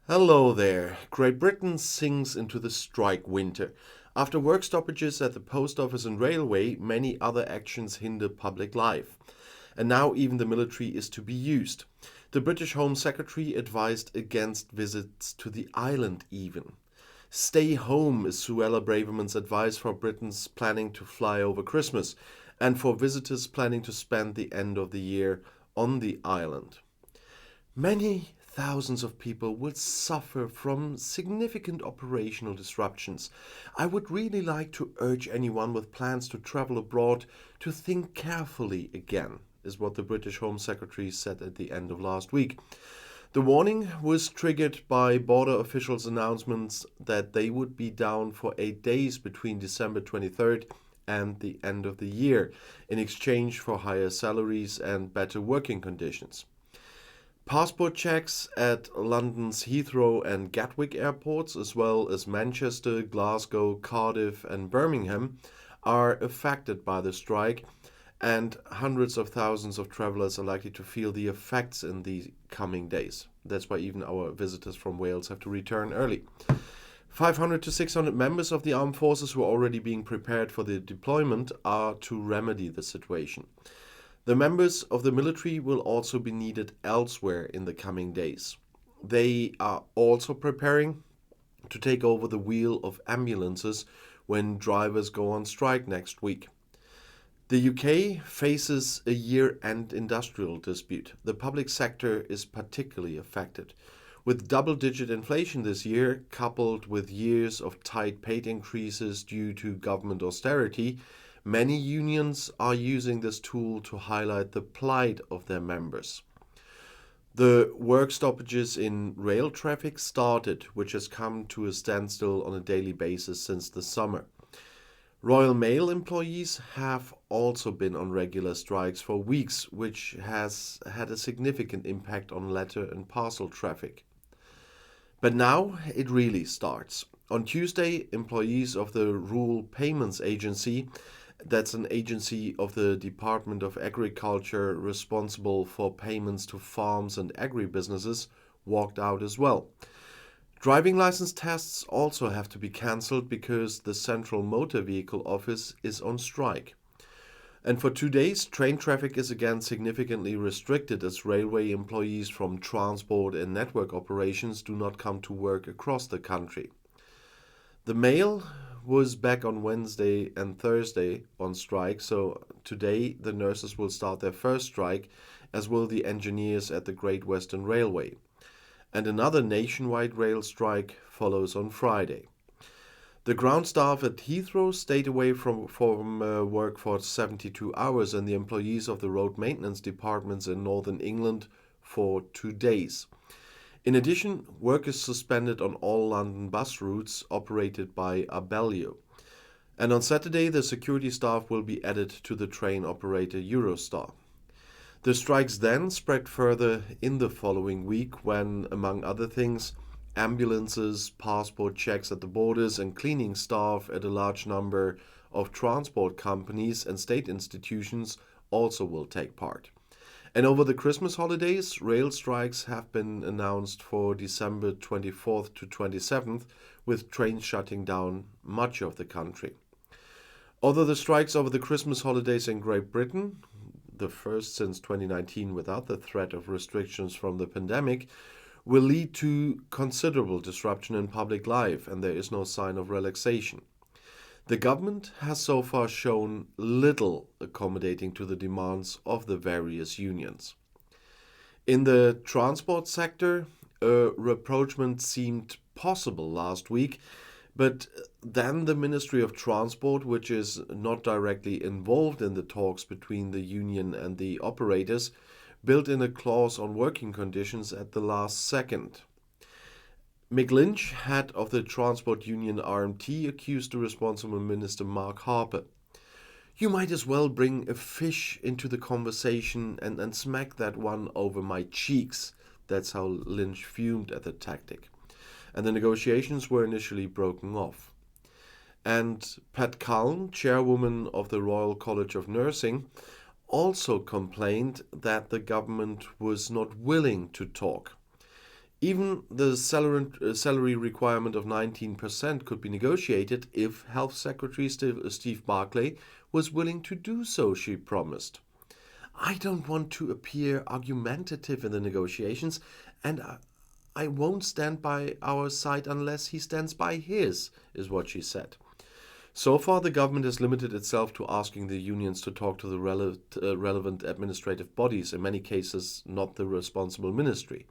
Hello there. Great Britain sinks into the strike winter. After work stoppages at the post office and railway, many other actions hinder public life. And now even the military is to be used. The British Home Secretary advised against visits to the island even. Stay home is Suella Braverman's advice for Britons planning to fly over Christmas and for visitors planning to spend the end of the year on the island. Many thousands of people will suffer from significant operational disruptions. I would really like to urge anyone with plans to travel abroad to think carefully again, is what the British Home Secretary said at the end of last week. The warning was triggered by border officials' announcements that they would be down for 8 days between December 23rd and the end of the year in exchange for higher salaries and better working conditions. Passport checks at London's Heathrow and Gatwick airports, as well as Manchester, Glasgow, Cardiff, and Birmingham, are affected by the strike, and hundreds of thousands of travellers are likely to feel the effects in the coming days. That's why even our visitors from Wales have to return early. 500 to 600 members of the armed forces who are already being prepared for the deployment are to remedy the situation. The members of the military will also be needed elsewhere in the coming days. They are also preparing to take over the wheel of ambulances when drivers go on strike next week. The UK faces a year-end industrial dispute. The public sector is particularly affected. With double-digit inflation this year, coupled with years of tight pay increases due to government austerity, many unions are using this tool to highlight the plight of their members. The work stoppages in rail traffic started, which has come to a standstill on a daily basis since the summer. Royal Mail employees have also been on regular strikes for weeks, which has had a significant impact on letter and parcel traffic. But now it really starts. On Tuesday, employees of the Rural Payments Agency, that's an agency of the Department of Agriculture responsible for payments to farms and agribusinesses, walked out as well. Driving license tests also have to be cancelled because the Central Motor Vehicle Office is on strike. And for 2 days, train traffic is again significantly restricted as railway employees from transport and network operations do not come to work across the country. The mail was back on Wednesday and Thursday on strike, so today the nurses will start their first strike, as will the engineers at the Great Western Railway. And another nationwide rail strike follows on Friday. The ground staff at Heathrow stayed away from work for 72 hours, and the employees of the road maintenance departments in Northern England for 2 days. In addition, work is suspended on all London bus routes operated by Abellio. And on Saturday, the security staff will be added to the train operator Eurostar. The strikes then spread further in the following week when, among other things, ambulances, passport checks at the borders, and cleaning staff at a large number of transport companies and state institutions also will take part. And over the Christmas holidays, rail strikes have been announced for December 24th to 27th, with trains shutting down much of the country. Although the strikes over the Christmas holidays in Great Britain, the first since 2019 without the threat of restrictions from the pandemic, will lead to considerable disruption in public life, and there is no sign of relaxation. The government has so far shown little accommodating to the demands of the various unions. In the transport sector, a rapprochement seemed possible last week, but then the Ministry of Transport, which is not directly involved in the talks between the union and the operators, built in a clause on working conditions at the last second. Mick Lynch, head of the transport union RMT, accused the responsible minister Mark Harper. "You might as well bring a fish into the conversation and smack that one over my cheeks." That's how Lynch fumed at the tactic. And the negotiations were initially broken off. And Pat Cullen, chairwoman of the Royal College of Nursing, also complained that the government was not willing to talk. Even the salary requirement of 19% could be negotiated if Health Secretary Steve Barclay was willing to do so, she promised. I don't want to appear argumentative in the negotiations, and I won't stand by our side unless he stands by his, is what she said. So far, the government has limited itself to asking the unions to talk to the relevant administrative bodies, in many cases, not the responsible ministry.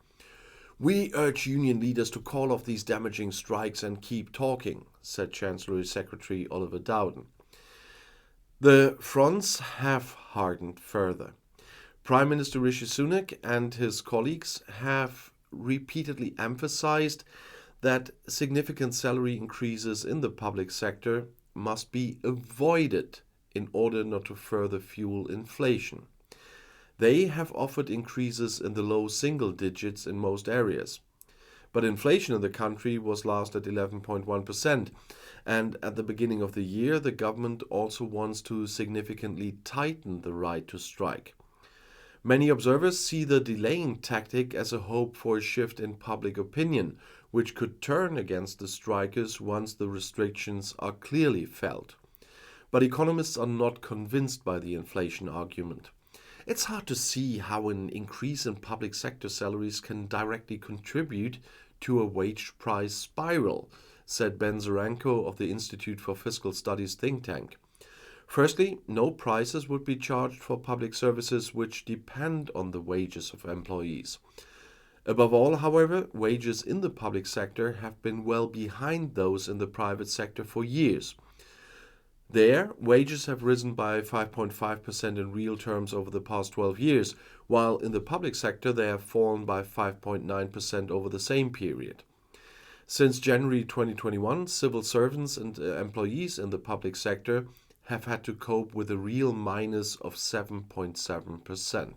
We urge union leaders to call off these damaging strikes and keep talking, said Chancellery Secretary Oliver Dowden. The fronts have hardened further. Prime Minister Rishi Sunak and his colleagues have repeatedly emphasized that significant salary increases in the public sector must be avoided in order not to further fuel inflation. They have offered increases in the low single digits in most areas. But inflation in the country was last at 11.1%, and at the beginning of the year, the government also wants to significantly tighten the right to strike. Many observers see the delaying tactic as a hope for a shift in public opinion, which could turn against the strikers once the restrictions are clearly felt. But economists are not convinced by the inflation argument. It's hard to see how an increase in public sector salaries can directly contribute to a wage price spiral, said Ben Zaranko of the Institute for Fiscal Studies think tank. Firstly, no prices would be charged for public services which depend on the wages of employees. Above all, however, wages in the public sector have been well behind those in the private sector for years. There, wages have risen by 5.5% in real terms over the past 12 years, while in the public sector they have fallen by 5.9% over the same period. Since January 2021, civil servants and employees in the public sector have had to cope with a real minus of 7.7%.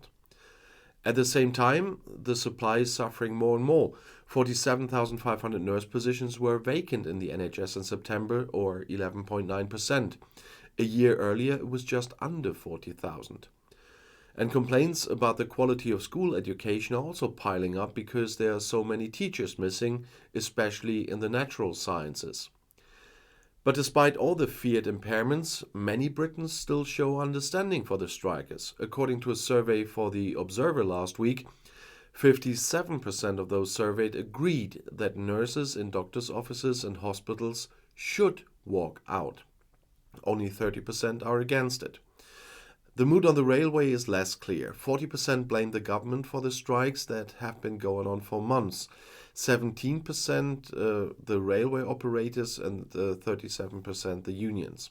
At the same time, the supply is suffering more and more. 47,500 nurse positions were vacant in the NHS in September, or 11.9%. A year earlier, it was just under 40,000. And complaints about the quality of school education are also piling up because there are so many teachers missing, especially in the natural sciences. But despite all the feared impairments, many Britons still show understanding for the strikers. According to a survey for The Observer last week, 57% of those surveyed agreed that nurses in doctors' offices and hospitals should walk out. Only 30% are against it. The mood on the railway is less clear. 40% blame the government for the strikes that have been going on for months. 17% the railway operators and 37% the unions.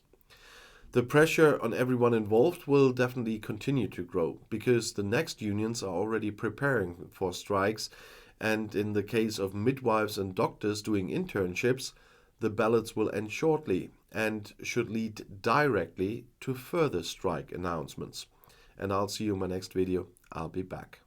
The pressure on everyone involved will definitely continue to grow because the next unions are already preparing for strikes, and in the case of midwives and doctors doing internships, the ballots will end shortly and should lead directly to further strike announcements. And I'll see you in my next video. I'll be back.